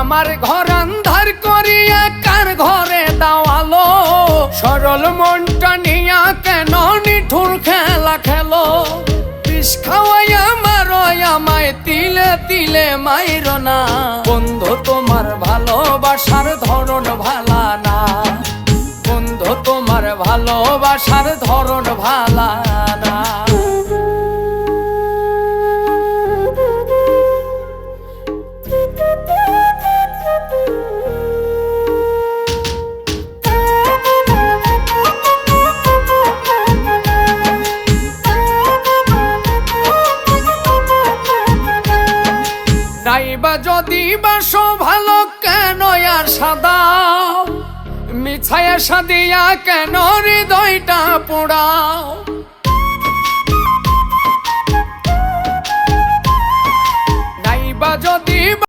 আমার ঘর আন্ধার করিয়া কার ঘরে দাওয়ালো, সরল মনটা নিয়া কেন নিঠুর খেলা খেলো। বিষ খাওয়াইয়া মারো আমায় তিলে তিলে মাইরো না, বন্ধু তোমার ভালোবাসার ধরন ভালা না, বন্ধু তোমার ভালোবাসার ধরন ভালা না। নাইবা যদি বাসো ভালো কেন আর সাদাও, মিছায়া সাদিয়া কেন হৃদয়টা পোড়াও।